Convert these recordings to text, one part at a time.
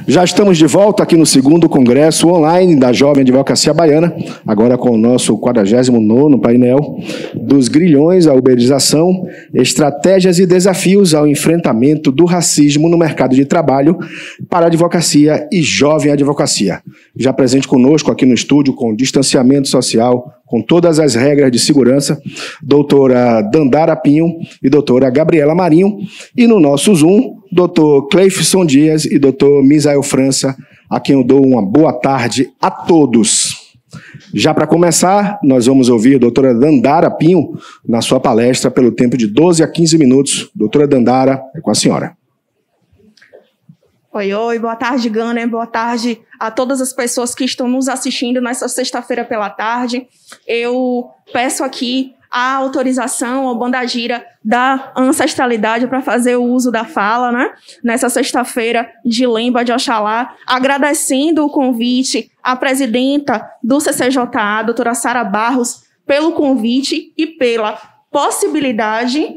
Já estamos de volta aqui no segundo congresso online da Jovem Advocacia Baiana, agora com o nosso 49º painel dos grilhões à uberização, estratégias e desafios ao enfrentamento do racismo no mercado de trabalho para a advocacia e jovem advocacia. Já presente conosco aqui no estúdio, com distanciamento social, com todas as regras de segurança, doutora Dandara Pinho e doutora Gabriela Marinho, e no nosso Zoom, doutor Cleifson Dias e doutor Misael França, a quem eu dou uma boa tarde a todos. Já para começar, nós vamos ouvir a doutora Dandara Pinho na sua palestra pelo tempo de 12 a 15 minutos. Doutora Dandara, é com a senhora. Oi, boa tarde, Gunner, boa tarde a todas as pessoas que estão nos assistindo nessa sexta-feira pela tarde. Eu peço aqui a autorização ao Banda Gira da ancestralidade para fazer o uso da fala, né? Nessa sexta-feira de Lemba de Oxalá, agradecendo o convite à presidenta do CCJA, doutora Sara Barros, pelo convite e pela possibilidade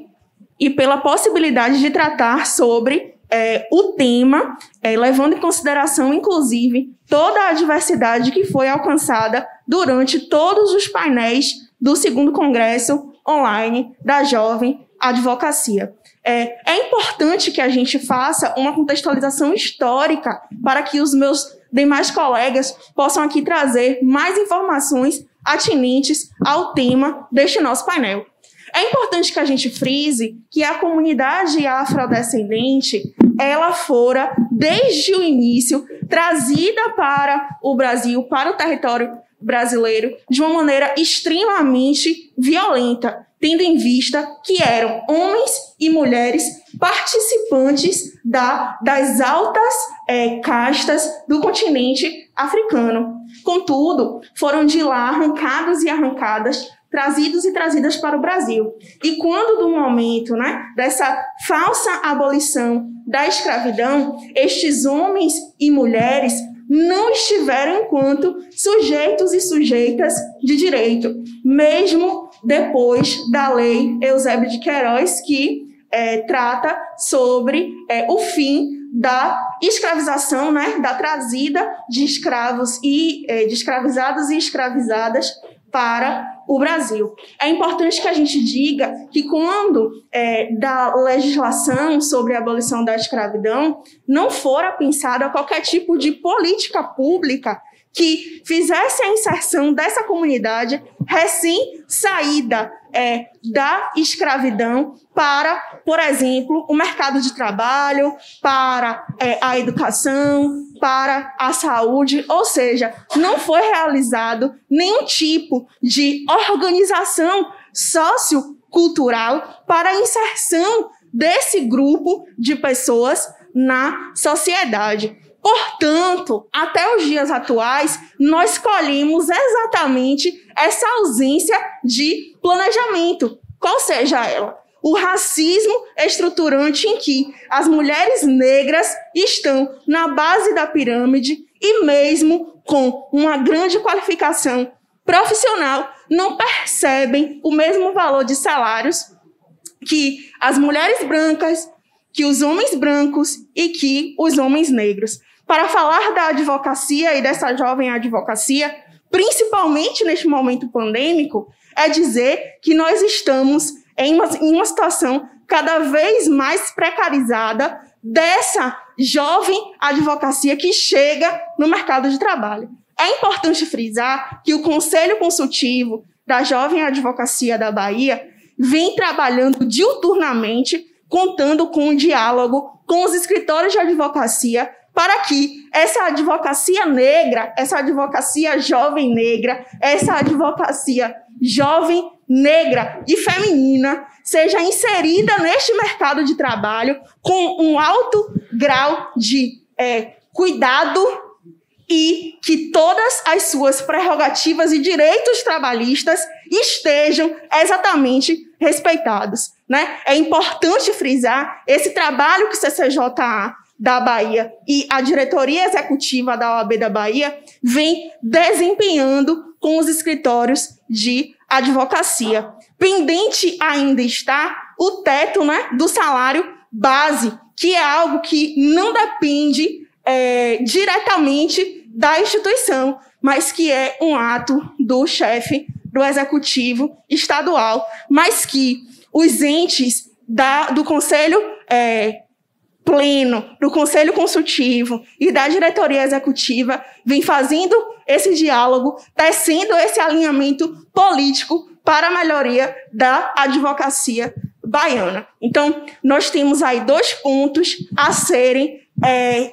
de tratar sobre o tema, levando em consideração, inclusive, toda a diversidade que foi alcançada durante todos os painéis do segundo congresso online da Jovem Advocacia. É importante que a gente faça uma contextualização histórica para que os meus demais colegas possam aqui trazer mais informações atinentes ao tema deste nosso painel. É importante que a gente frise que a comunidade afrodescendente, ela fora, desde o início, trazida para o Brasil, para o território brasileiro, de uma maneira extremamente violenta, tendo em vista que eram homens e mulheres participantes das altas castas do continente africano. Contudo, foram de lá arrancados e arrancadas, trazidos e trazidas para o Brasil. E quando do momento, dessa falsa abolição da escravidão, estes homens e mulheres não estiveram enquanto sujeitos e sujeitas de direito, mesmo depois da lei Eusébio de Queiroz, que trata sobre o fim da escravização, da trazida de escravos e de escravizados e escravizadas para o Brasil. É importante que a gente diga que quando da legislação sobre a abolição da escravidão não fora pensada qualquer tipo de política pública que fizesse a inserção dessa comunidade recém-saída da escravidão para, por exemplo, o mercado de trabalho, para a educação, para a saúde, ou seja, não foi realizado nenhum tipo de organização sociocultural para a inserção desse grupo de pessoas na sociedade. Portanto, até os dias atuais, nós colhemos exatamente essa ausência de planejamento, qual seja ela. O racismo estruturante em que as mulheres negras estão na base da pirâmide e mesmo com uma grande qualificação profissional, não percebem o mesmo valor de salários que as mulheres brancas, que os homens brancos e que os homens negros. Para falar da advocacia e dessa jovem advocacia, principalmente neste momento pandêmico, é dizer que nós estamos em uma situação cada vez mais precarizada dessa jovem advocacia que chega no mercado de trabalho. É importante frisar que o Conselho Consultivo da Jovem Advocacia da Bahia vem trabalhando diuturnamente, contando com um diálogo com os escritórios de advocacia para que essa advocacia negra, essa advocacia jovem negra, essa advocacia jovem negra e feminina seja inserida neste mercado de trabalho com um alto grau de cuidado e que todas as suas prerrogativas e direitos trabalhistas estejam exatamente respeitados. É importante frisar esse trabalho que o CCJA da Bahia e a diretoria executiva da OAB da Bahia vem desempenhando com os escritórios de advocacia. Pendente ainda está o teto do salário base, que é algo que não depende diretamente da instituição, mas que é um ato do chefe do executivo estadual, mas que os entes do Conselho Pleno, do Conselho Consultivo e da diretoria executiva vêm fazendo esse diálogo, tecendo esse alinhamento político para a melhoria da advocacia baiana. Então, nós temos aí 2 pontos a serem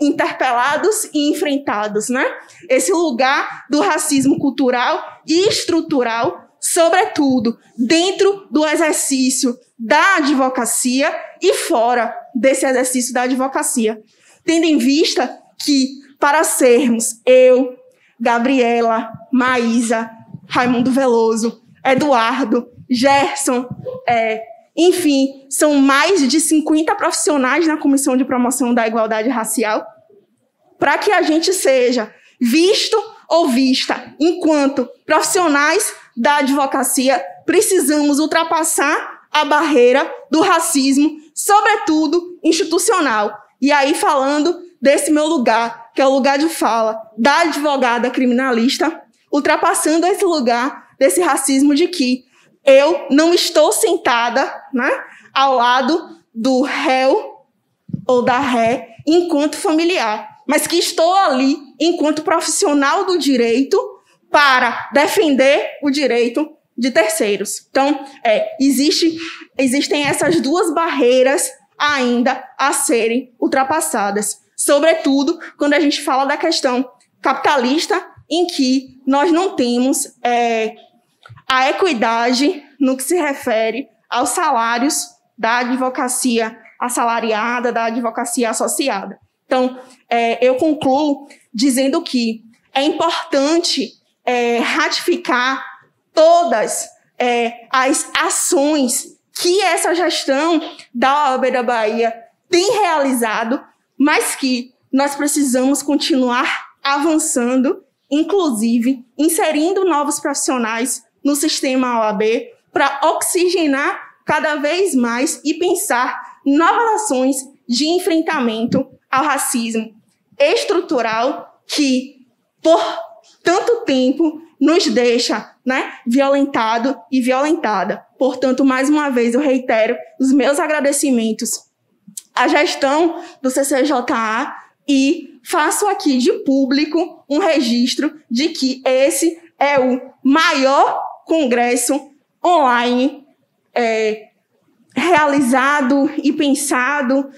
interpelados e enfrentados, né? Esse lugar do racismo cultural e estrutural, sobretudo dentro do exercício da advocacia e fora desse exercício da advocacia, tendo em vista que, para sermos eu, Gabriela, Maísa, Raimundo Veloso, Eduardo, Gerson, enfim, são mais de 50 profissionais na Comissão de Promoção da Igualdade Racial, para que a gente seja visto ou vista enquanto profissionais da advocacia, precisamos ultrapassar a barreira do racismo, sobretudo institucional. E aí, falando desse meu lugar, que é o lugar de fala da advogada criminalista, ultrapassando esse lugar desse racismo de que eu não estou sentada, né, ao lado do réu ou da ré enquanto familiar, mas que estou ali enquanto profissional do direito para defender o direito de terceiros. Então, existem essas 2 barreiras ainda a serem ultrapassadas, sobretudo quando a gente fala da questão capitalista, em que nós não temos a equidade no que se refere aos salários da advocacia assalariada, da advocacia associada. Então, eu concluo dizendo que é importante ratificar todas as ações que essa gestão da OAB da Bahia tem realizado, mas que nós precisamos continuar avançando, inclusive inserindo novos profissionais no sistema OAB para oxigenar cada vez mais e pensar novas ações de enfrentamento ao racismo estrutural que, por tanto tempo, nos deixa, né, violentado e violentada. Portanto, mais uma vez, eu reitero os meus agradecimentos à gestão do CCJA e faço aqui de público um registro de que esse é o maior congresso online realizado e pensado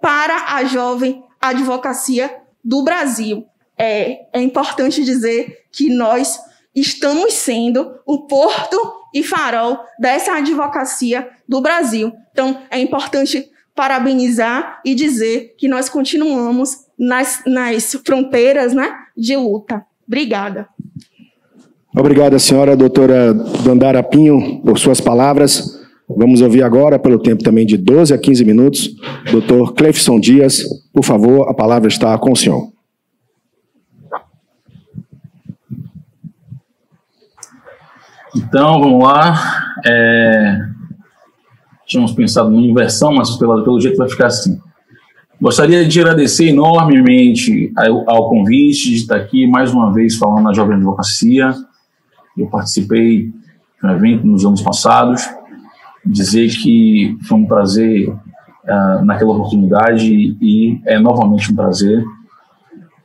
para a jovem advocacia do Brasil. É importante dizer que nós estamos sendo o porto e farol dessa advocacia do Brasil. Então, é importante parabenizar e dizer que nós continuamos nas fronteiras, né, de luta. Obrigada. Obrigada, senhora doutora Dandara Pinho, por suas palavras. Vamos ouvir agora, pelo tempo também de 12 a 15 minutos, doutor Cleifson Dias. Por favor, a palavra está com o senhor. Então, vamos lá. Tínhamos pensado numa inversão, mas pelo jeito vai ficar assim. Gostaria de agradecer enormemente ao convite de estar aqui mais uma vez falando na Jovem Advocacia. Eu participei de um evento nos anos passados. Dizer que foi um prazer naquela oportunidade e é novamente um prazer.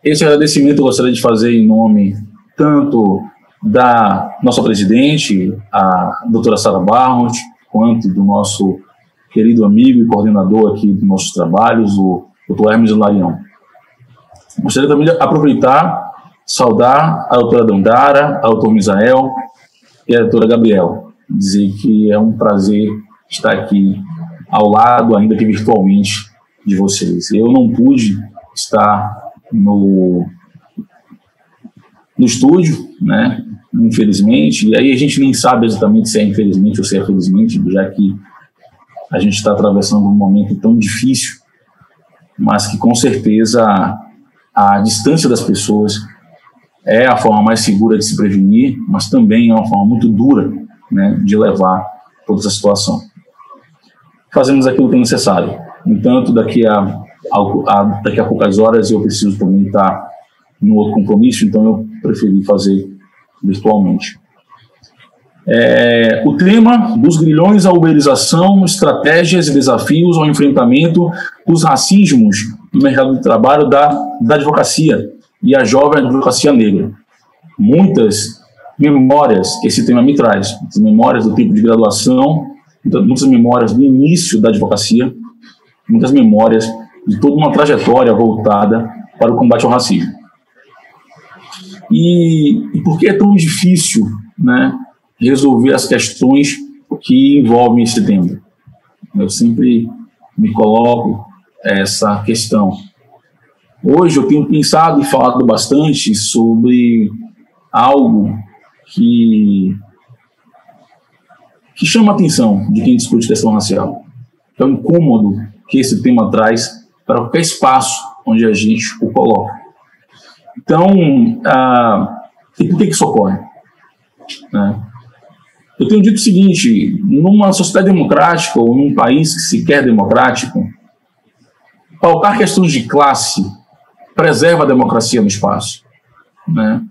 Esse agradecimento eu gostaria de fazer em nome tanto da nossa presidente, a doutora Sara Barros, quanto do nosso querido amigo e coordenador aqui dos nossos trabalhos, o doutor Hermes Larião. Gostaria também de aproveitar, saudar a doutora Dandara, a doutor Misael e a doutora Gabriela. Dizer que é um prazer estar aqui ao lado, ainda que virtualmente, de vocês. Eu não pude estar no estúdio, né, infelizmente, e aí a gente nem sabe exatamente se é infelizmente ou se é felizmente, já que a gente está atravessando um momento tão difícil, mas que com certeza a distância das pessoas é a forma mais segura de se prevenir, mas também é uma forma muito dura, né, de levar toda essa situação. Fazemos aquilo que é necessário. No entanto, daqui a daqui a poucas horas eu preciso também estar no outro compromisso, então eu preferi fazer virtualmente. O tema dos grilhões à uberização, estratégias e desafios ao enfrentamento dos racismos no mercado de trabalho da advocacia e a jovem advocacia negra. Muitas memórias que esse tema me traz, muitas memórias do tempo de graduação, muitas memórias do início da advocacia, muitas memórias de toda uma trajetória voltada para o combate ao racismo. E por que é tão difícil, né, resolver as questões que envolvem esse tema? Eu sempre me coloco essa questão. Hoje eu tenho pensado e falado bastante sobre algo que chama a atenção de quem discute questão racial. É o incômodo que esse tema traz para qualquer espaço onde a gente o coloca. Então, e por que isso ocorre? Eu tenho dito o seguinte: numa sociedade democrática ou num país que se quer democrático, pautar questões de classe preserva a democracia no espaço, né?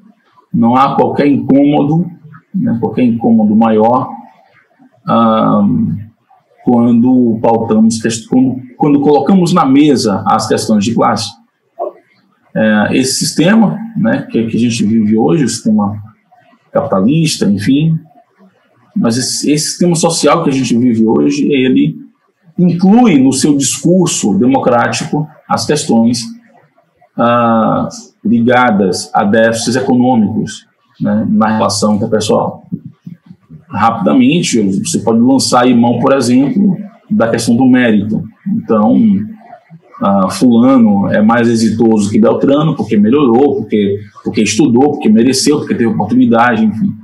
Não há qualquer incômodo, né, qualquer incômodo maior quando pautamos, quando colocamos na mesa as questões de classe. Esse sistema, né, que a gente vive hoje, o sistema capitalista, enfim, mas esse sistema social que a gente vive hoje, ele inclui no seu discurso democrático as questões ligadas a déficits econômicos, né, na relação interpessoal. Rapidamente, você pode lançar aí mão, por exemplo, da questão do mérito. Então, fulano é mais exitoso que Beltrano porque melhorou, porque estudou, porque mereceu, porque teve oportunidade, enfim.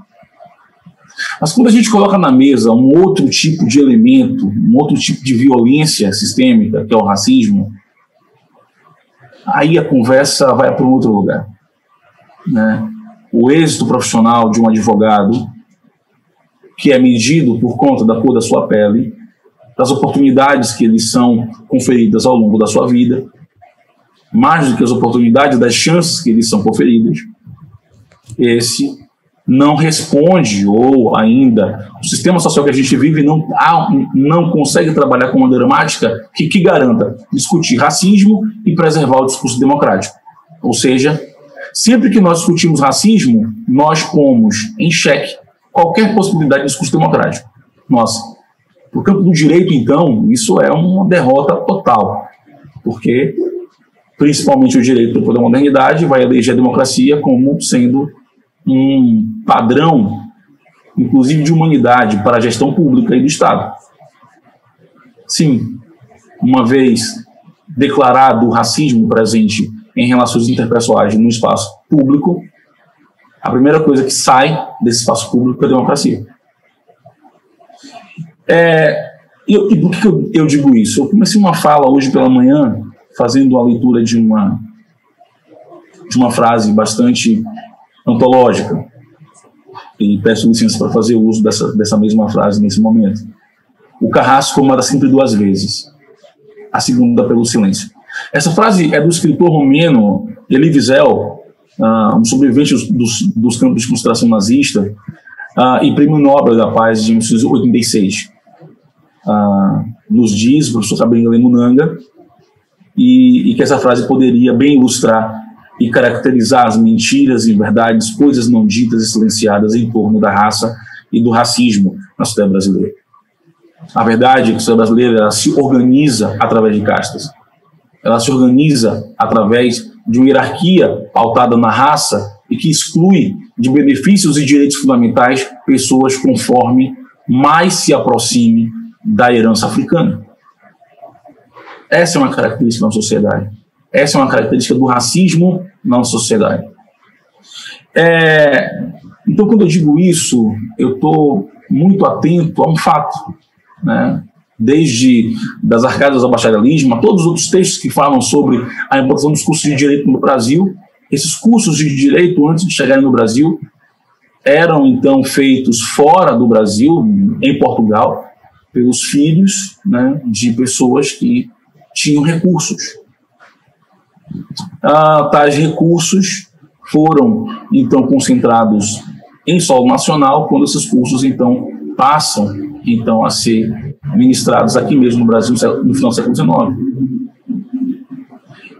Mas quando a gente coloca na mesa um outro tipo de elemento, um outro tipo de violência sistêmica, que é o racismo, aí a conversa vai para um outro lugar, né? O êxito profissional de um advogado, que é medido por conta da cor da sua pele, das oportunidades que lhes são conferidas ao longo da sua vida, mais do que as oportunidades, das chances que lhes são conferidas, esse não responde, ou ainda o sistema social que a gente vive não consegue trabalhar com uma gramática que garanta discutir racismo e preservar o discurso democrático. Ou seja, sempre que nós discutimos racismo, nós pomos em xeque qualquer possibilidade de discurso democrático. Nossa, no campo do direito, então, isso é uma derrota total, porque principalmente o direito da modernidade vai eleger a democracia como sendo um padrão, inclusive de humanidade, para a gestão pública e do Estado. Sim, uma vez declarado o racismo presente em relações interpessoais no espaço público, a primeira coisa que sai desse espaço público é a democracia. E por que eu digo isso? Eu comecei uma fala hoje pela manhã, fazendo a leitura de uma frase bastante antológica, e peço licença para fazer uso dessa mesma frase nesse momento. O carrasco mata sempre duas vezes, a segunda pelo silêncio. Essa frase é do escritor romeno Elie Wiesel, um sobrevivente dos campos de concentração nazista e prêmio Nobel da Paz de 1986. Nos diz o professor Kabengele Munanga e que essa frase poderia bem ilustrar e caracterizar as mentiras e verdades, coisas não ditas e silenciadas em torno da raça e do racismo na sociedade brasileira. A verdade é que a sociedade brasileira ela se organiza através de castas. Ela se organiza através de uma hierarquia pautada na raça e que exclui de benefícios e direitos fundamentais pessoas conforme mais se aproxime da herança africana. Essa é uma característica da sociedade. Essa é uma característica do racismo na sociedade. Então, quando eu digo isso, eu estou muito atento a um fato, né? Desde das arcadas ao bacharelismo, a todos os outros textos que falam sobre a implantação dos cursos de direito no Brasil. Esses cursos de direito, antes de chegarem no Brasil, eram então feitos fora do Brasil, em Portugal, pelos filhos, né, de pessoas que tinham recursos. Tais recursos foram, então, concentrados em solo nacional, quando esses cursos, então, passam, então, a ser ministrados aqui mesmo no Brasil, no final do século XIX.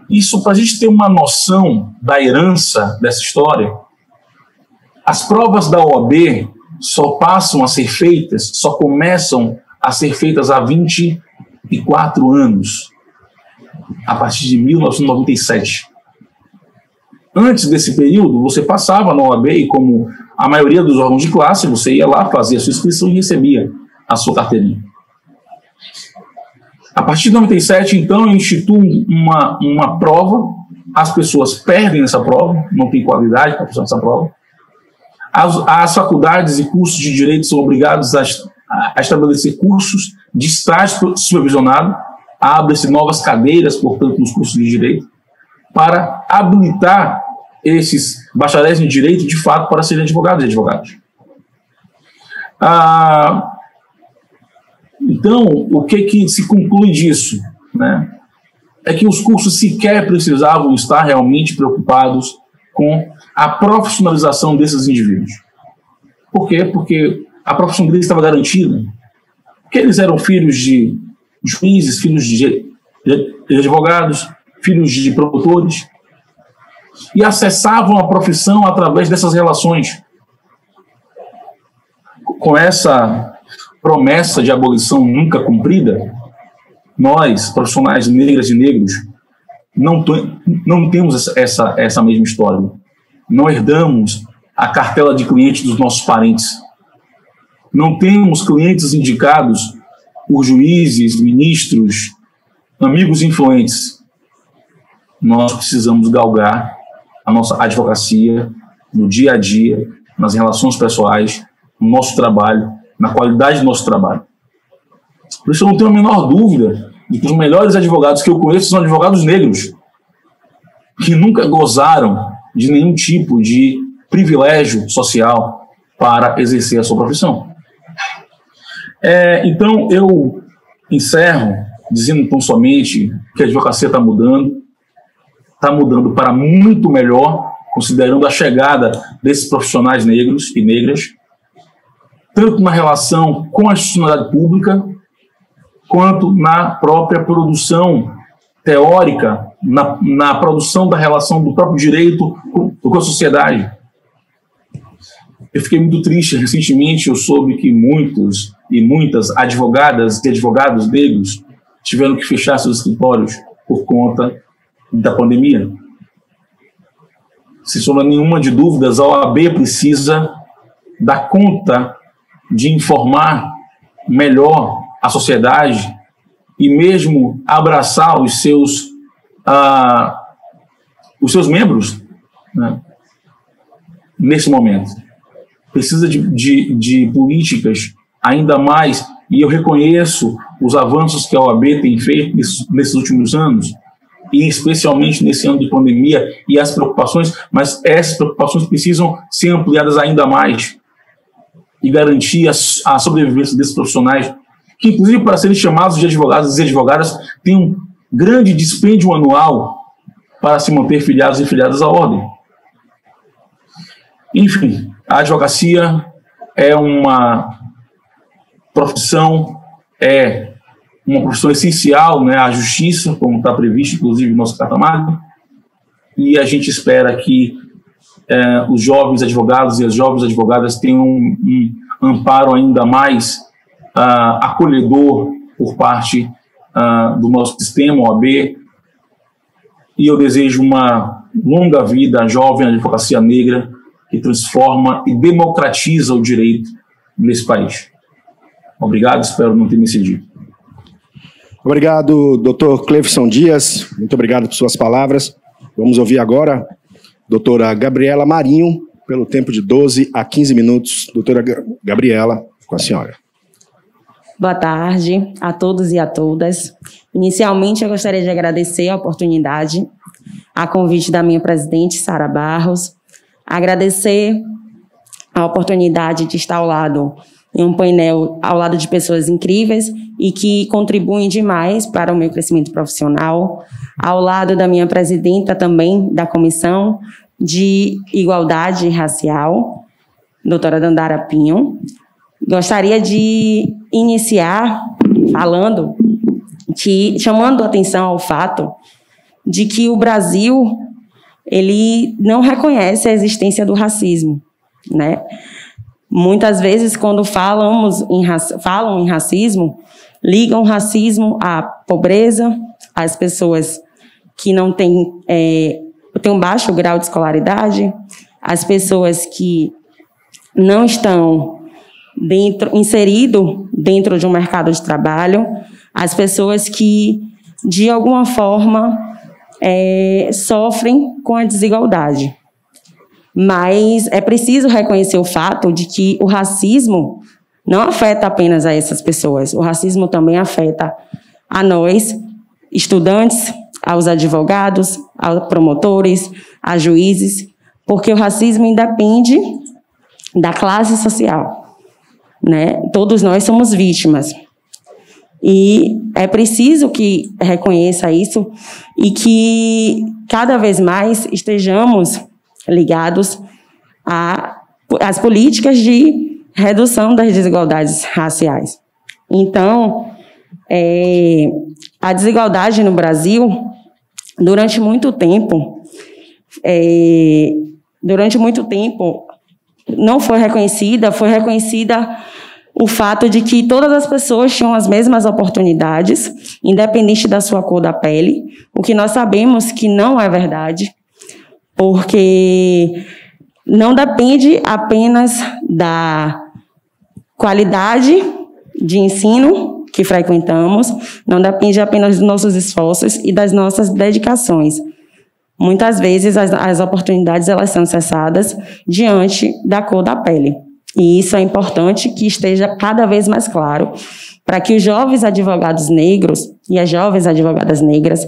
Isso, para a gente ter uma noção da herança dessa história, as provas da OAB só passam a ser feitas, só começam a ser feitas há 24 anos, a partir de 1997. Antes desse período, você passava na OAB e, como a maioria dos órgãos de classe, você ia lá, fazia a sua inscrição e recebia a sua carteirinha. A partir de 97, então, institui uma prova, as pessoas perdem essa prova, não tem qualidade para fazer essa prova. As faculdades e cursos de direito são obrigados a estabelecer cursos de estágio supervisionado, abrem-se novas cadeiras, portanto, nos cursos de direito, para habilitar esses bacharéis em direito, de fato, para serem advogados e advogadas. Então, o que se conclui disso, né? É que os cursos sequer precisavam estar realmente preocupados com a profissionalização desses indivíduos. Por quê? Porque a profissão deles estava garantida. Porque eles eram filhos de juízes, filhos de advogados, filhos de promotores, e acessavam a profissão através dessas relações. Com essa promessa de abolição nunca cumprida, nós, profissionais negras e negros, não temos essa mesma história. Não herdamos a cartela de clientes dos nossos parentes. Não temos clientes indicados por juízes, ministros, amigos influentes. Nós precisamos galgar a nossa advocacia no dia a dia, nas relações pessoais, no nosso trabalho, na qualidade do nosso trabalho. Por isso eu não tenho a menor dúvida de que os melhores advogados que eu conheço são advogados negros, que nunca gozaram de nenhum tipo de privilégio social para exercer a sua profissão. Então, eu encerro dizendo tão somente que a advocacia está mudando para muito melhor, considerando a chegada desses profissionais negros e negras, tanto na relação com a institucionalidade pública, quanto na própria produção teórica, na produção da relação do próprio direito com a sociedade. Eu fiquei muito triste. Recentemente eu soube que muitos e muitas advogadas e advogados negros tiveram que fechar seus escritórios por conta da pandemia. Sem sombra nenhuma de dúvidas, a OAB precisa dar conta de informar melhor a sociedade e mesmo abraçar os seus membros, né, nesse momento. Precisa de políticas ainda mais, e eu reconheço os avanços que a OAB tem feito nesses últimos anos, e especialmente nesse ano de pandemia, e as preocupações, mas essas preocupações precisam ser ampliadas ainda mais e garantir a sobrevivência desses profissionais, que, inclusive, para serem chamados de advogados e advogadas, têm um grande dispêndio anual para se manter filiados e filiadas à ordem. Enfim, a advocacia é uma profissão essencial, né, à justiça, como está previsto, inclusive, no nosso Carta-Magna, e a gente espera que os jovens advogados e as jovens advogadas tenham um amparo ainda mais acolhedor por parte do nosso sistema OAB, e eu desejo uma longa vida à jovem advocacia negra que transforma e democratiza o direito nesse país. Obrigado, espero não ter me excedido. Obrigado, doutor Cleifson Dias, muito obrigado por suas palavras. Vamos ouvir agora a doutora Gabriela Marinho, pelo tempo de 12 a 15 minutos. Doutora Gabriela, com a senhora. Boa tarde a todos e a todas. Inicialmente, eu gostaria de agradecer a oportunidade, a convite da minha presidente, Sara Barros, agradecer a oportunidade de estar ao lado em um painel ao lado de pessoas incríveis e que contribuem demais para o meu crescimento profissional, ao lado da minha presidenta também da Comissão de Igualdade Racial, doutora Dandara Pinho. Gostaria de iniciar falando chamando a atenção ao fato de que o Brasil ele não reconhece a existência do racismo, né? Muitas vezes, quando falam em racismo, ligam racismo à pobreza, às pessoas que não têm um baixo grau de escolaridade, às pessoas que não estão inseridas dentro de um mercado de trabalho, às pessoas que, de alguma forma, sofrem com a desigualdade. Mas é preciso reconhecer o fato de que o racismo não afeta apenas a essas pessoas. O racismo também afeta a nós, estudantes, aos advogados, aos promotores, a juízes, porque o racismo independe da classe social, né? Todos nós somos vítimas. E é preciso que reconheça isso e que cada vez mais estejamos ligados às políticas de redução das desigualdades raciais. Então, a desigualdade no Brasil, durante muito tempo, não foi reconhecida, foi reconhecida o fato de que todas as pessoas tinham as mesmas oportunidades, independente da sua cor da pele, o que nós sabemos que não é verdade, porque não depende apenas da qualidade de ensino que frequentamos, não depende apenas dos nossos esforços e das nossas dedicações. Muitas vezes as oportunidades elas são cessadas diante da cor da pele. E isso é importante que esteja cada vez mais claro para que os jovens advogados negros e as jovens advogadas negras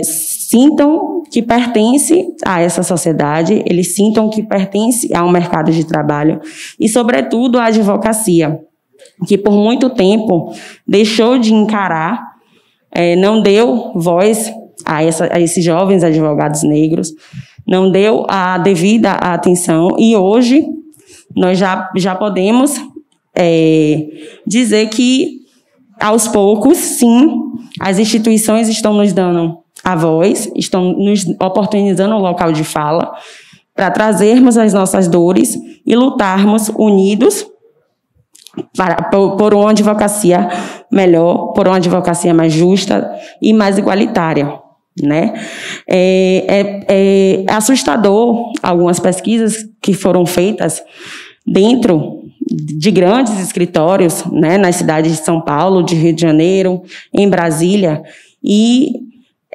sintam que pertencem a essa sociedade, eles sintam que pertencem a um mercado de trabalho e, sobretudo, à advocacia, que por muito tempo deixou de encarar, não deu voz a esses jovens advogados negros, não deu a devida atenção e hoje nós já podemos dizer que, aos poucos, sim, as instituições estão nos dando a voz, estão nos oportunizando um local de fala para trazermos as nossas dores e lutarmos unidos por uma advocacia melhor, por uma advocacia mais justa e mais igualitária, né? É assustador algumas pesquisas que foram feitas dentro de grandes escritórios, né, nas cidades de São Paulo, de Rio de Janeiro, em Brasília, e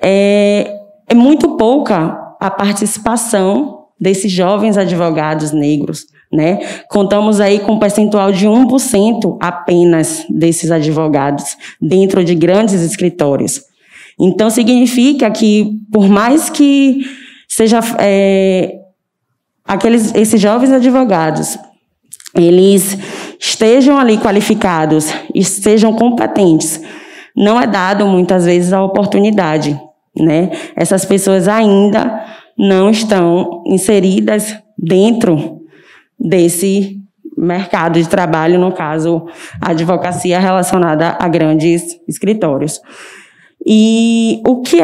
é muito pouca a participação desses jovens advogados negros, né? Contamos aí com um percentual de 1% apenas desses advogados dentro de grandes escritórios. Então, significa que, por mais que seja esses jovens advogados, eles estejam ali qualificados e sejam competentes, não é dado muitas vezes a oportunidade, né? Essas pessoas ainda não estão inseridas dentro desse mercado de trabalho, no caso, a advocacia relacionada a grandes escritórios. E o que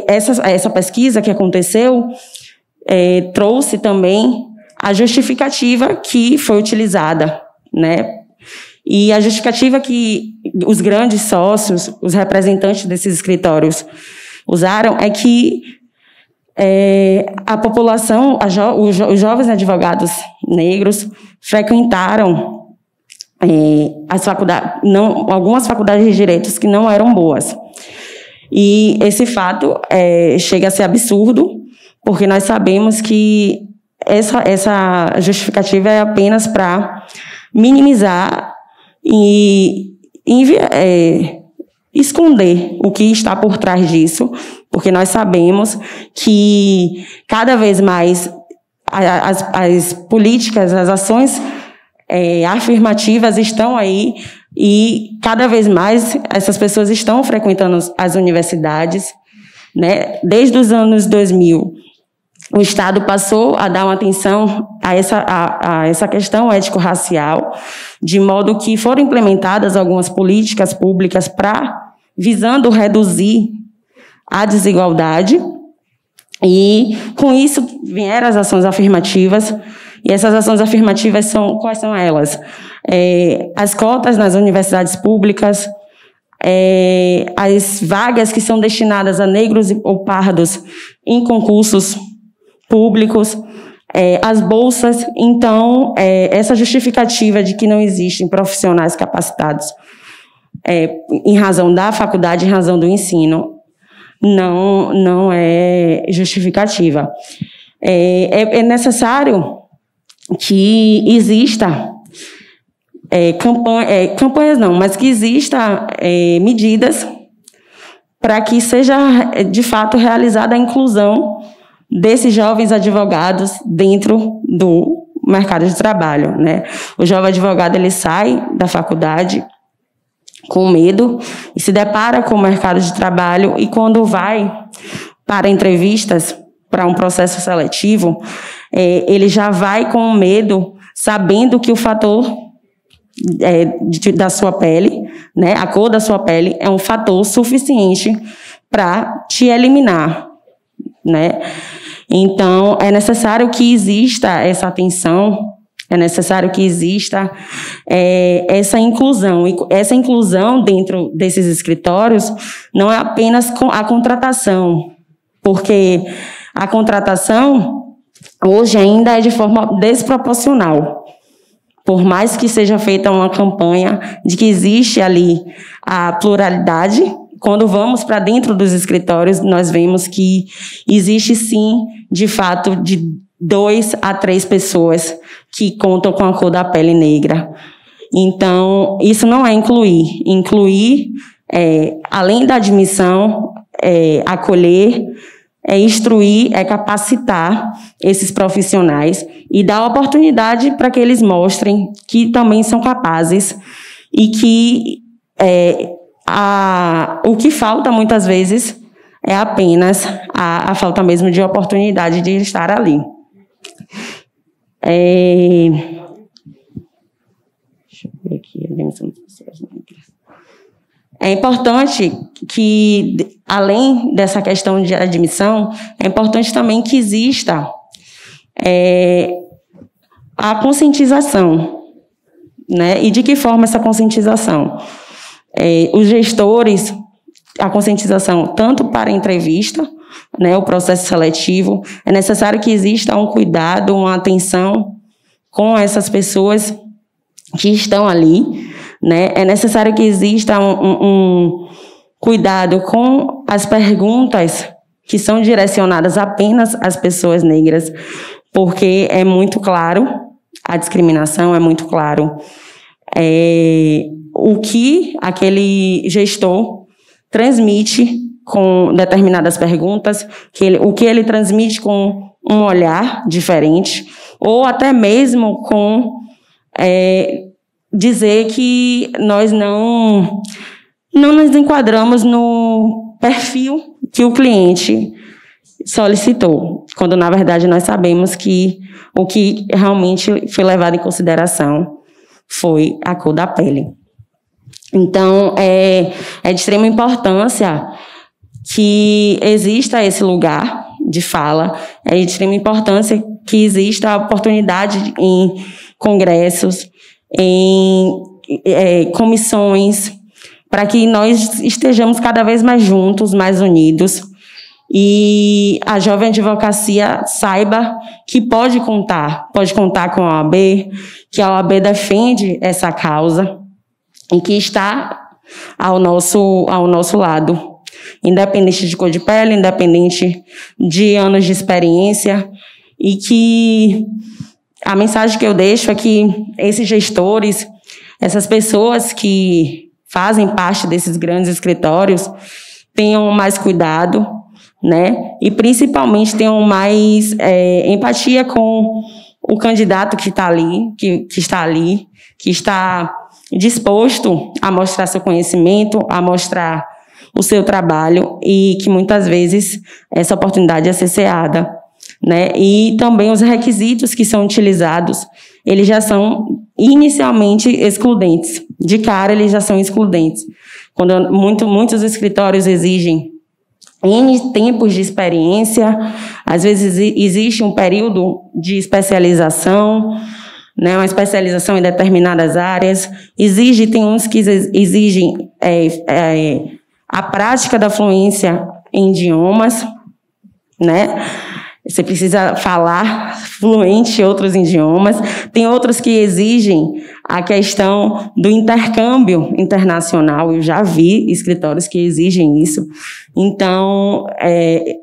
essa pesquisa que aconteceu trouxe também a justificativa que foi utilizada, né? E a justificativa que os grandes sócios, os representantes desses escritórios usaram é que a população, os jovens advogados negros frequentaram algumas faculdades de direitos que não eram boas. E esse fato chega a ser absurdo, porque nós sabemos que essa justificativa é apenas para minimizar e esconder o que está por trás disso, porque nós sabemos que cada vez mais as políticas, as ações afirmativas estão aí e cada vez mais essas pessoas estão frequentando as universidades, né? Desde os anos 2000, o Estado passou a dar uma atenção a essa questão ético-racial, de modo que foram implementadas algumas políticas públicas visando reduzir a desigualdade, e com isso vieram as ações afirmativas. E essas ações afirmativas quais são elas? As cotas nas universidades públicas, as vagas que são destinadas a negros ou pardos em concursos públicos, as bolsas. Então, essa justificativa de que não existem profissionais capacitados em razão da faculdade, em razão do ensino, não é justificativa. É necessário que exista campanhas não, mas que exista medidas para que seja de fato realizada a inclusão desses jovens advogados dentro do mercado de trabalho, né? O jovem advogado, ele sai da faculdade com medo e se depara com o mercado de trabalho, e quando vai para entrevistas, para um processo seletivo, ele já vai com medo, sabendo que o fator da sua pele, né, a cor da sua pele, é um fator suficiente para te eliminar, né? Então, é necessário que exista essa atenção, é necessário que exista essa inclusão. E essa inclusão dentro desses escritórios não é apenas a contratação, porque a contratação hoje ainda é de forma desproporcional. Por mais que seja feita uma campanha de que existe ali a pluralidade, quando vamos para dentro dos escritórios, nós vemos que existe sim, de fato, de 2 a 3 pessoas que contam com a cor da pele negra. Então, isso não é incluir. Incluir, além da admissão, acolher, instruir, capacitar esses profissionais e dar oportunidade para que eles mostrem que também são capazes e que o que falta muitas vezes é apenas a falta mesmo de oportunidade de estar ali. Deixa eu ver aqui, a demissão das pessoas negras. É importante que, além dessa questão de admissão, é importante também que exista a conscientização, né? E de que forma essa conscientização? Os gestores, a conscientização tanto para a entrevista, né, o processo seletivo, é necessário que exista um cuidado, uma atenção com essas pessoas que estão ali, né? É necessário que exista um cuidado com as perguntas que são direcionadas apenas às pessoas negras, porque é muito claro a discriminação, é muito claro o que aquele gestor transmite com determinadas perguntas, o que ele transmite com um olhar diferente, ou até mesmo com dizer que nós não nos enquadramos no perfil que o cliente solicitou, quando na verdade nós sabemos que o que realmente foi levado em consideração foi a cor da pele. Então, é de extrema importância que exista esse lugar de fala, é de extrema importância que exista a oportunidade em congressos, em comissões, para que nós estejamos cada vez mais juntos, mais unidos, e a jovem advocacia saiba que pode contar com a OAB, que a OAB defende essa causa e que está ao nosso lado, independente de cor de pele, independente de anos de experiência, e que a mensagem que eu deixo é que esses gestores, essas pessoas que fazem parte desses grandes escritórios, tenham mais cuidado, né? E principalmente tenham mais empatia com o candidato que está ali, que está disposto a mostrar seu conhecimento, a mostrar o seu trabalho, e que muitas vezes essa oportunidade é cerceada, né? E também os requisitos que são utilizados, eles já são inicialmente excludentes. De cara, eles já são excludentes. Quando muitos escritórios exigem N tempos de experiência, às vezes existe um período de especialização, né, uma especialização em determinadas áreas. Tem uns que exigem a prática da fluência em idiomas, né? Você precisa falar fluente outros idiomas. Tem outros que exigem a questão do intercâmbio internacional. Eu já vi escritórios que exigem isso. Então,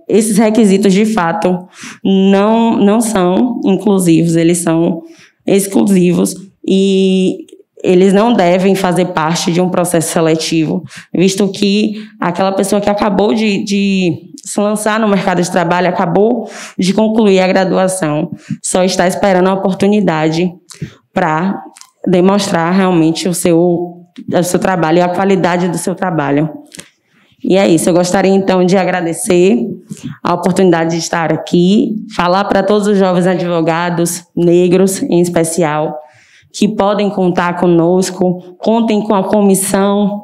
esses requisitos, de fato, não são inclusivos, eles são exclusivos e eles não devem fazer parte de um processo seletivo, visto que aquela pessoa que acabou de se lançar no mercado de trabalho, acabou de concluir a graduação, só está esperando a oportunidade para demonstrar realmente o seu trabalho e a qualidade do seu trabalho. E é isso, eu gostaria então de agradecer a oportunidade de estar aqui, falar para todos os jovens advogados negros, em especial, que podem contar conosco, contem com a Comissão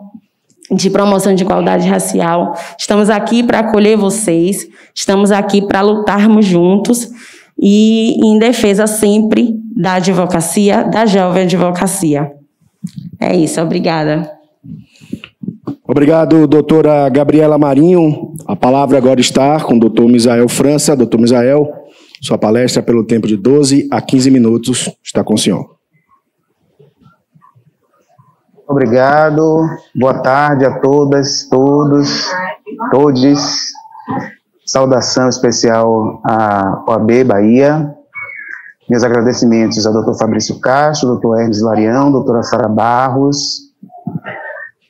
de Promoção de Igualdade Racial. Estamos aqui para acolher vocês, estamos aqui para lutarmos juntos e em defesa sempre da advocacia, da jovem advocacia. É isso, obrigada. Obrigado, doutora Gabriela Marinho. A palavra agora está com o doutor Misael França. Doutor Misael, sua palestra pelo tempo de 12 a 15 minutos está com o senhor. Obrigado, boa tarde a todas, todos. Saudação especial à OAB Bahia. Meus agradecimentos ao doutor Fabrício Castro, doutor Hermes Larião, doutora Sara Barros.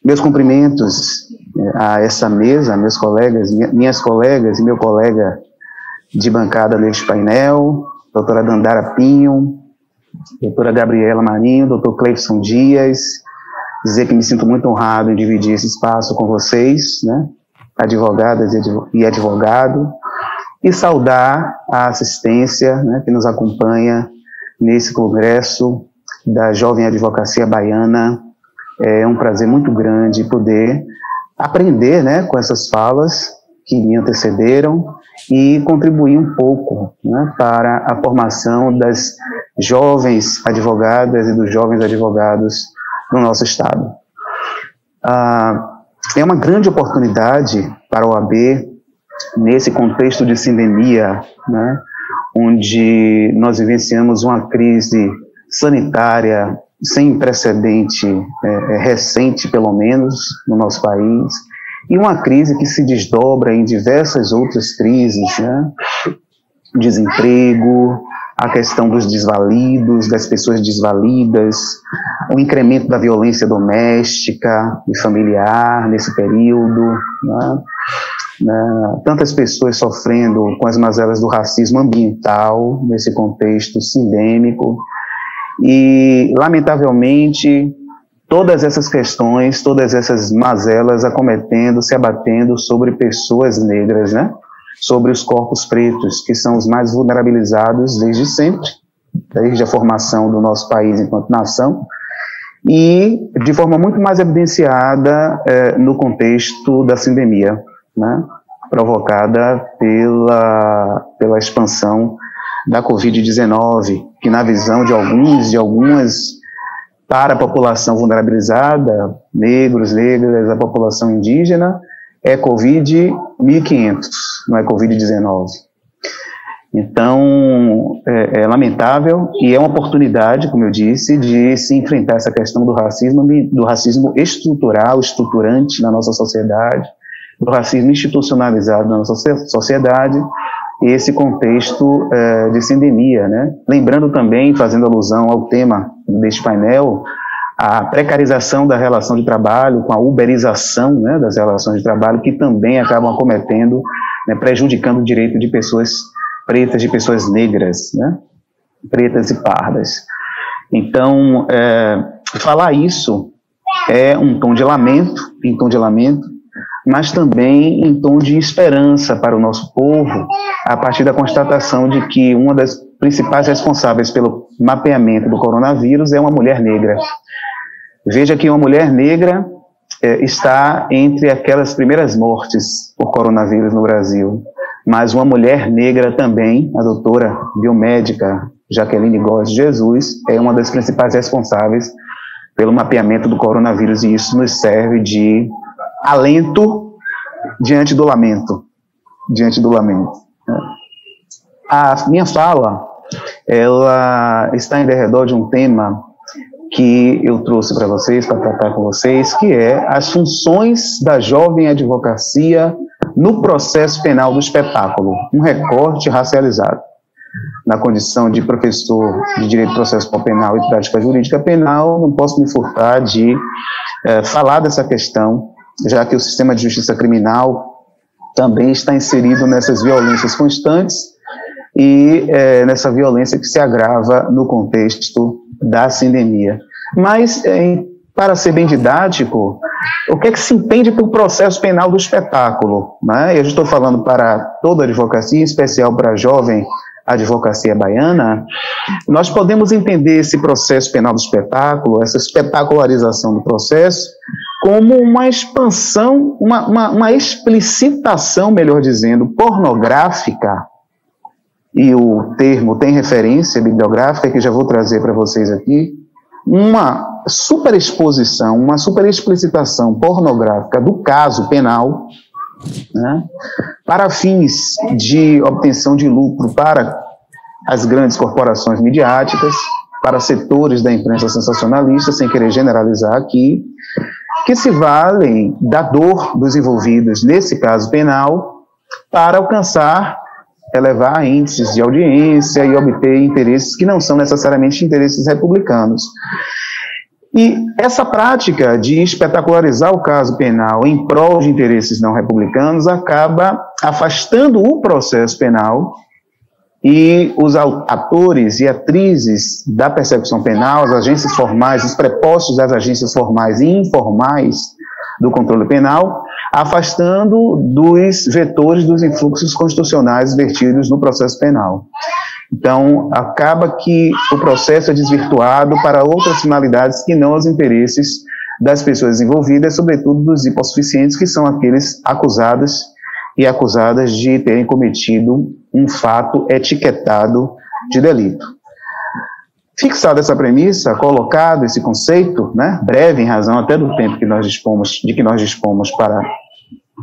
Meus cumprimentos a essa mesa, meus colegas, minhas colegas e meu colega de bancada neste painel, doutora Dandara Pinho, doutora Gabriela Marinho, doutor Cleifson Dias. Dizer que me sinto muito honrado em dividir esse espaço com vocês, né, advogadas e advogado, e saudar a assistência, né, que nos acompanha nesse congresso da Jovem Advocacia Baiana. É um prazer muito grande poder aprender, né, com essas falas que me antecederam e contribuir um pouco, né, para a formação das jovens advogadas e dos jovens advogados no nosso estado. É uma grande oportunidade para a OAB nesse contexto de sindemia, né, onde nós vivenciamos uma crise sanitária sem precedente, recente pelo menos, no nosso país, e uma crise que se desdobra em diversas outras crises, né, desemprego, a questão dos desvalidos, das pessoas desvalidas, o incremento da violência doméstica e familiar nesse período, né? Tantas pessoas sofrendo com as mazelas do racismo ambiental nesse contexto sindêmico e, lamentavelmente, todas essas questões, todas essas mazelas acometendo, se abatendo sobre pessoas negras, né? Sobre os corpos pretos, que são os mais vulnerabilizados desde sempre, desde a formação do nosso país enquanto nação, e de forma muito mais evidenciada no contexto da sindemia, né, provocada pela expansão da Covid-19, que na visão de algumas, para a população vulnerabilizada, negros, negras, a população indígena, é Covid 1500, não é Covid-19. Então, é lamentável e é uma oportunidade, como eu disse, de se enfrentar essa questão do racismo estrutural, estruturante na nossa sociedade, do racismo institucionalizado na nossa sociedade, e esse contexto de sindemia, né? Lembrando também, fazendo alusão ao tema deste painel, a precarização da relação de trabalho, com a uberização, né, das relações de trabalho, que também acabam acometendo, né, prejudicando o direito de pessoas pretas, de pessoas negras, né? pretas e pardas. Então, falar isso é um tom de lamento, mas também em tom de esperança para o nosso povo, a partir da constatação de que uma das principais responsáveis pelo mapeamento do coronavírus é uma mulher negra. Veja que uma mulher negra está entre aquelas primeiras mortes por coronavírus no Brasil, mas uma mulher negra também, a doutora biomédica Jaqueline Góes de Jesus, é uma das principais responsáveis pelo mapeamento do coronavírus, e isso nos serve de alento diante do lamento. A minha fala, ela está em derredor de um tema que eu trouxe para vocês, para tratar com vocês, que é as funções da jovem advocacia no processo penal do espetáculo, um recorte racializado. Na condição de professor de Direito Processual Penal e Prática Jurídica Penal, não posso me furtar de falar dessa questão, já que o sistema de justiça criminal também está inserido nessas violências constantes e nessa violência que se agrava no contexto da sindemia. Mas, para ser bem didático, o que é que se entende pelo processo penal do espetáculo? Né? Eu estou falando para toda a advocacia, em especial para a jovem advocacia baiana. Nós podemos entender esse processo penal do espetáculo, essa espetacularização do processo, como uma expansão, uma explicitação, melhor dizendo, pornográfica, e o termo tem referência bibliográfica, que já vou trazer para vocês aqui, uma superexposição, uma superexplicitação pornográfica do caso penal, né, para fins de obtenção de lucro para as grandes corporações midiáticas, para setores da imprensa sensacionalista, sem querer generalizar aqui, que se valem da dor dos envolvidos nesse caso penal para alcançar, elevar índices de audiência e obter interesses que não são necessariamente interesses republicanos. E essa prática de espetacularizar o caso penal em prol de interesses não republicanos acaba afastando o processo penal e os atores e atrizes da persecução penal, as agências formais, os prepostos das agências formais e informais do controle penal, afastando dos vetores dos influxos constitucionais vertidos no processo penal. Então, acaba que o processo é desvirtuado para outras finalidades que não os interesses das pessoas envolvidas, sobretudo dos hipossuficientes, que são aqueles acusados e acusadas de terem cometido um fato etiquetado de delito. Fixada essa premissa, colocado esse conceito, né, breve em razão até do tempo que nós dispomos para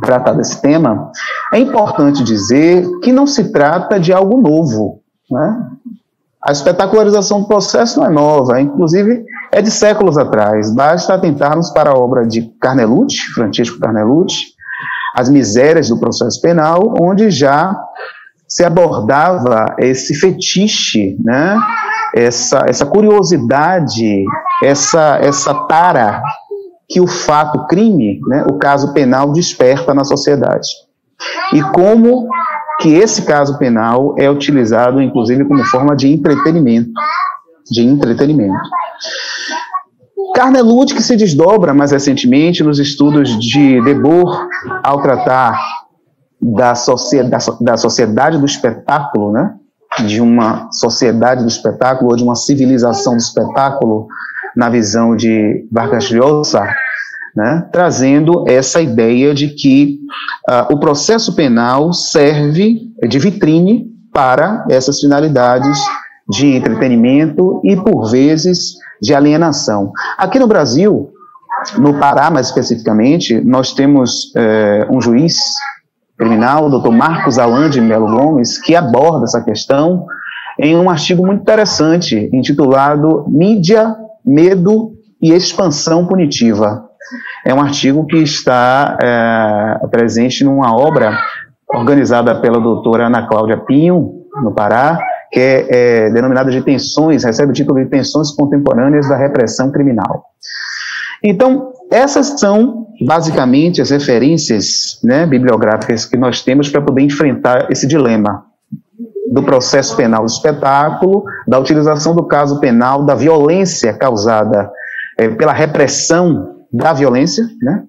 tratar desse tema, é importante dizer que não se trata de algo novo, né? A espetacularização do processo não é nova, inclusive é de séculos atrás. Basta atentarmos para a obra de Carnelucci, Francisco Carnelucci, As Misérias do Processo Penal, onde já se abordava esse fetiche, né? Essa curiosidade, essa tara que o fato crime, né, o caso penal, desperta na sociedade. E como que esse caso penal é utilizado, inclusive, como forma de entretenimento. Carnelucci, que se desdobra mais recentemente nos estudos de Debord, ao tratar da sociedade do espetáculo, né, de uma sociedade do espetáculo, ou de uma civilização do espetáculo, na visão de Vargas Llosa, né, trazendo essa ideia de que o processo penal serve de vitrine para essas finalidades de entretenimento e, por vezes, de alienação. Aqui no Brasil, no Pará mais especificamente, nós temos um juiz criminal, o Dr. Marcos Alan de Melo Gomes, que aborda essa questão em um artigo muito interessante, intitulado Mídia, Medo e Expansão Punitiva. É um artigo que está presente numa obra organizada pela doutora Ana Cláudia Pinho, no Pará, que é denominada de Tensões, recebe o título de Tensões Contemporâneas da Repressão Criminal. Então, essas são basicamente as referências, né, bibliográficas que nós temos para poder enfrentar esse dilema. do processo penal do espetáculo, da utilização do caso penal, da violência causada pela repressão da violência, né?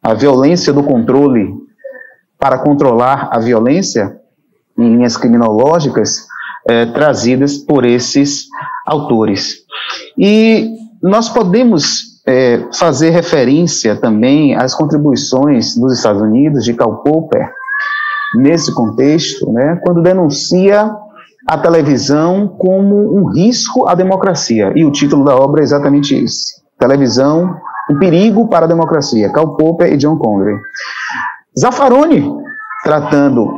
A violência do controle para controlar a violência, em linhas criminológicas, trazidas por esses autores. E nós podemos fazer referência também às contribuições dos Estados Unidos, de Karl Popper, nesse contexto, né, quando denuncia a televisão como um risco à democracia. E o título da obra é exatamente isso: Televisão, um perigo para a democracia, Karl Popper e John Conway. Zaffaroni, tratando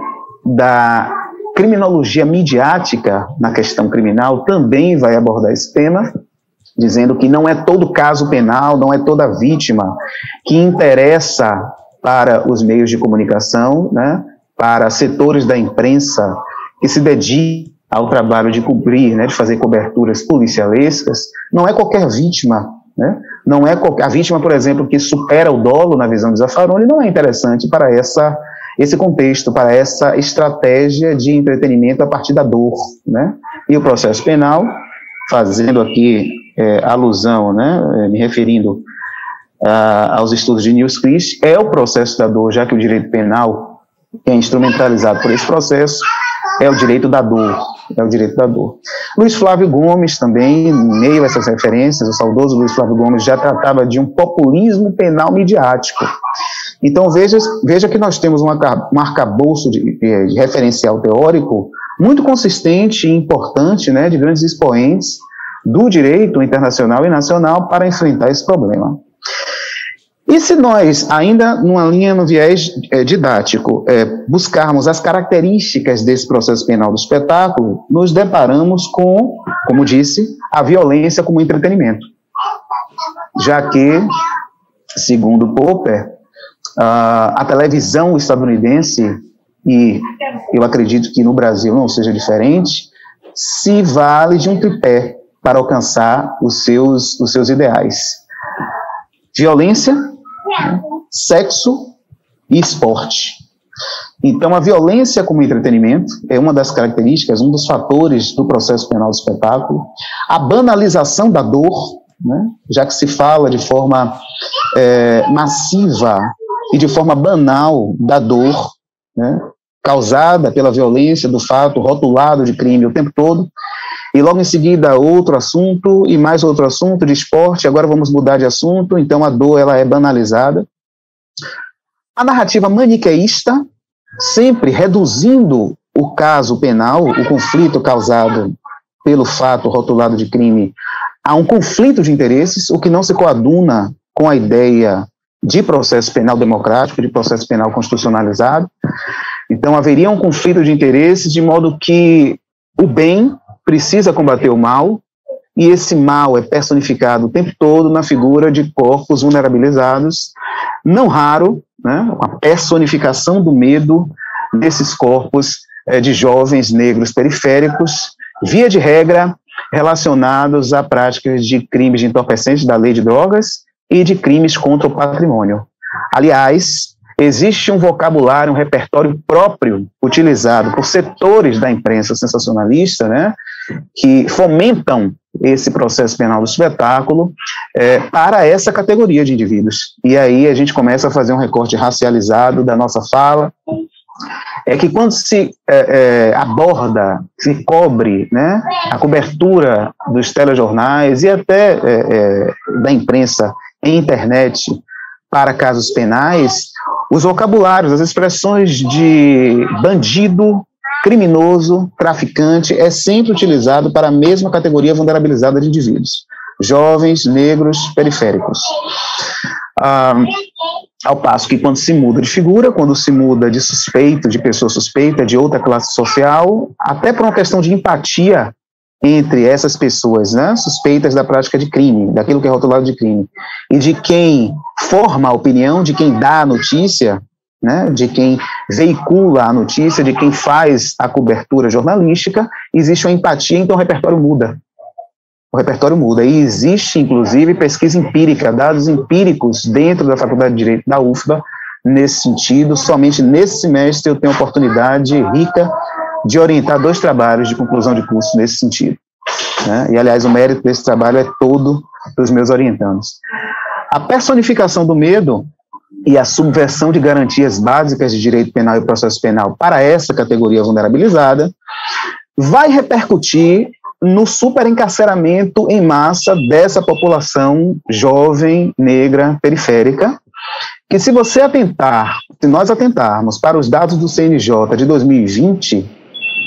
da criminologia midiática na questão criminal, também vai abordar esse tema, dizendo que não é todo caso penal, não é toda vítima que interessa para os meios de comunicação, né, para setores da imprensa que se dedicam ao trabalho de cobrir, né, de fazer coberturas policialescas. Não é qualquer vítima, né? Não é qualquer, a vítima, por exemplo, que supera o dolo na visão de Zaffaroni, não é interessante para esse contexto, para essa estratégia de entretenimento a partir da dor, né? E o processo penal, fazendo aqui alusão, né, me referindo aos estudos de Nils Christ, é o processo da dor, já que o direito penal que é instrumentalizado por esse processo é o direito da dor, Luiz Flávio Gomes também, em meio a essas referências, o saudoso Luiz Flávio Gomes já tratava de um populismo penal midiático. Então veja que nós temos um arcabouço de referencial teórico muito consistente e importante, né, de grandes expoentes do direito internacional e nacional para enfrentar esse problema. E se nós, ainda no viés didático, buscarmos as características desse processo penal do espetáculo, nos deparamos com, como disse, a violência como entretenimento. Já que, segundo Popper, a televisão estadunidense, e eu acredito que no Brasil não seja diferente, se vale de um tripé para alcançar os seus ideais: violência, sexo e esporte. Então, a violência como entretenimento é uma das características, um dos fatores do processo penal do espetáculo. A banalização da dor, né, já que se fala de forma massiva e de forma banal da dor, né, causada pela violência do fato rotulado de crime o tempo todo. E logo em seguida outro assunto, e mais outro assunto de esporte, agora vamos mudar de assunto, então a dor ela é banalizada. A narrativa maniqueísta, sempre reduzindo o caso penal, o conflito causado pelo fato rotulado de crime, a um conflito de interesses, o que não se coaduna com a ideia de processo penal democrático, de processo penal constitucionalizado. Então haveria um conflito de interesses, de modo que o bem precisa combater o mal, e esse mal é personificado o tempo todo na figura de corpos vulnerabilizados, não raro, né, uma personificação do medo desses corpos de jovens negros periféricos, via de regra relacionados a práticas de crimes de entorpecentes da lei de drogas e de crimes contra o patrimônio. Aliás, existe um vocabulário, um repertório próprio utilizado por setores da imprensa sensacionalista, né, que fomentam esse processo penal do espetáculo para essa categoria de indivíduos. E aí a gente começa a fazer um recorte racializado da nossa fala, que quando se aborda, se cobre, né, a cobertura dos telejornais e até da imprensa em internet para casos penais, os vocabulários, as expressões de bandido, criminoso, traficante, é sempre utilizado para a mesma categoria vulnerabilizada de indivíduos: jovens, negros, periféricos. Ao passo que quando se muda de figura, quando se muda de suspeito, de pessoa suspeita, de outra classe social, até por uma questão de empatia entre essas pessoas, né, suspeitas da prática de crime, daquilo que é rotulado de crime, e de quem forma a opinião, de quem dá a notícia, né, de quem veicula a notícia, de quem faz a cobertura jornalística, existe uma empatia, então o repertório muda. O repertório muda, e existe, inclusive, pesquisa empírica, dados empíricos dentro da Faculdade de Direito da UFBA, nesse sentido. Somente nesse semestre eu tenho a oportunidade rica de orientar 2 trabalhos de conclusão de curso nesse sentido, né? E, aliás, o mérito desse trabalho é todo dos meus orientandos. A personificação do medo e a subversão de garantias básicas de direito penal e processo penal para essa categoria vulnerabilizada vai repercutir no superencarceramento em massa dessa população jovem, negra, periférica, que se nós atentarmos para os dados do CNJ de 2020,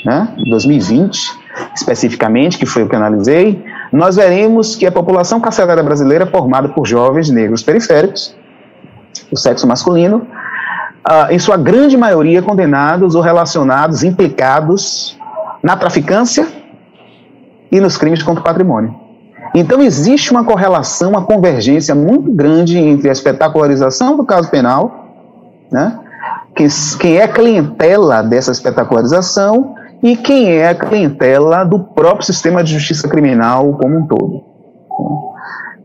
né, 2020 especificamente, que foi o que analisei, nós veremos que a população carcerária brasileira é formada por jovens negros periféricos, o sexo masculino, em sua grande maioria condenados ou relacionados, implicados na traficância e nos crimes contra o patrimônio. Então, existe uma correlação, uma convergência muito grande entre a espetacularização do caso penal, né, quem é a clientela dessa espetacularização e quem é a clientela do próprio sistema de justiça criminal como um todo.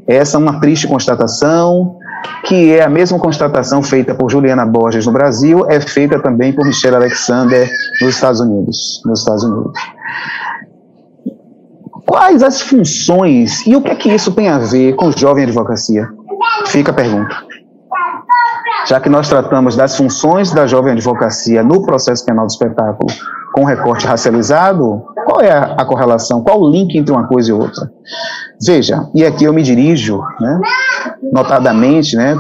Essa é uma triste constatação, que é a mesma constatação feita por Juliana Borges no Brasil, é feita também por Michelle Alexander nos Estados Unidos. Quais as funções e o que é que isso tem a ver com jovem advocacia? Fica a pergunta. Já que nós tratamos das funções da jovem advocacia no processo penal do espetáculo com recorte racializado, qual é a correlação, qual o link entre uma coisa e outra? Veja, e aqui eu me dirijo, né, notadamente, né,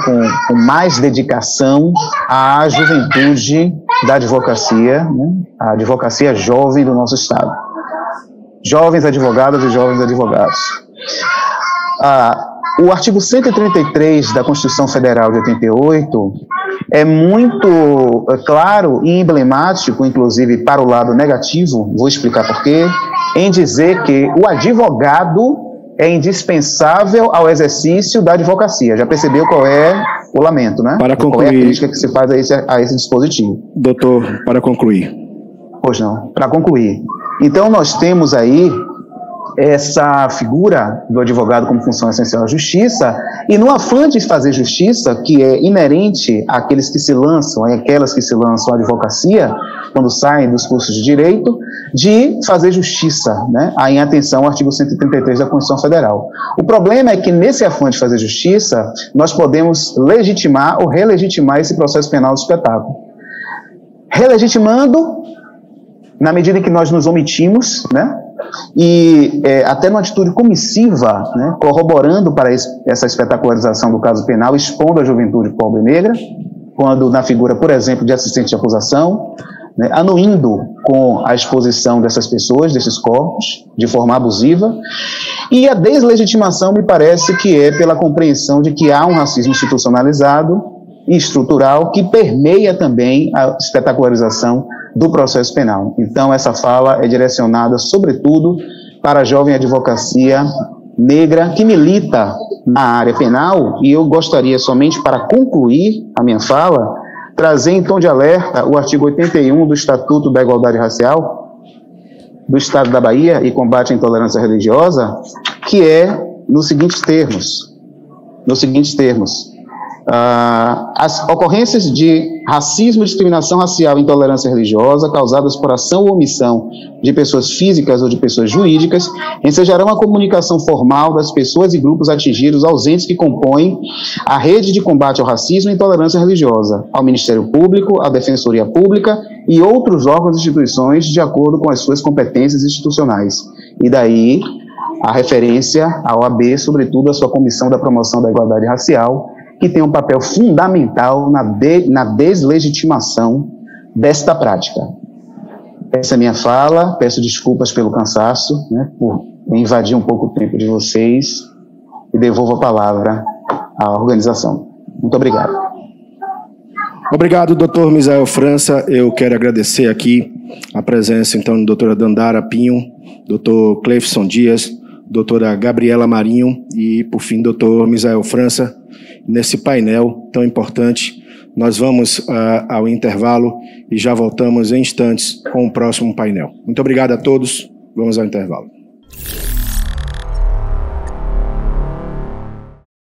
com mais dedicação à juventude da advocacia, né, a advocacia jovem do nosso Estado. Jovens advogadas e jovens advogados. O artigo 133 da Constituição Federal de 88 é muito claro e emblemático, inclusive para o lado negativo, vou explicar por quê, em dizer que o advogado é indispensável ao exercício da advocacia. Já percebeu qual é o lamento, né? Para concluir, qual é a crítica que se faz a esse dispositivo? Doutor, para concluir. Pois não, para concluir. Então, nós temos aí essa figura do advogado como função essencial à justiça, e no afã de fazer justiça, que é inerente àqueles que se lançam, àquelas que se lançam à advocacia, quando saem dos cursos de direito, de fazer justiça, né, em atenção ao artigo 133 da Constituição Federal. O problema é que, nesse afã de fazer justiça, nós podemos legitimar ou relegitimar esse processo penal do espetáculo. Relegitimando, na medida em que nós nos omitimos, né, e até numa atitude comissiva, né, corroborando para essa espetacularização do caso penal, expondo a juventude pobre e negra, quando na figura, por exemplo, de assistente de acusação, né, anuindo com a exposição dessas pessoas, desses corpos, de forma abusiva, e a deslegitimação me parece que é pela compreensão de que há um racismo institucionalizado e estrutural que permeia também a espetacularização do processo penal. Então, essa fala é direcionada, sobretudo, para a jovem advocacia negra que milita na área penal, e eu gostaria somente, para concluir a minha fala, trazer em tom de alerta o artigo 81 do Estatuto da Igualdade Racial do Estado da Bahia e combate à intolerância religiosa, que é nos seguintes termos, as ocorrências de racismo, discriminação racial e intolerância religiosa causadas por ação ou omissão de pessoas físicas ou de pessoas jurídicas ensejarão a comunicação formal das pessoas e grupos atingidos aos entes que compõem a rede de combate ao racismo e intolerância religiosa, ao Ministério Público, à Defensoria Pública e outros órgãos e instituições de acordo com as suas competências institucionais. E daí a referência à OAB, sobretudo a sua Comissão da Promoção da Igualdade Racial, que tem um papel fundamental na deslegitimação desta prática. Essa é a minha fala, peço desculpas pelo cansaço, né, por invadir um pouco o tempo de vocês, e devolvo a palavra à organização. Muito obrigado. Obrigado, doutor Misael França. Eu quero agradecer aqui a presença, então, da doutora Dandara Pinho, doutor Cleifson Dias, doutora Gabriela Marinho e, por fim, doutor Misael França, nesse painel tão importante. Nós vamos ao intervalo e já voltamos em instantes com o próximo painel. Muito obrigado a todos. Vamos ao intervalo.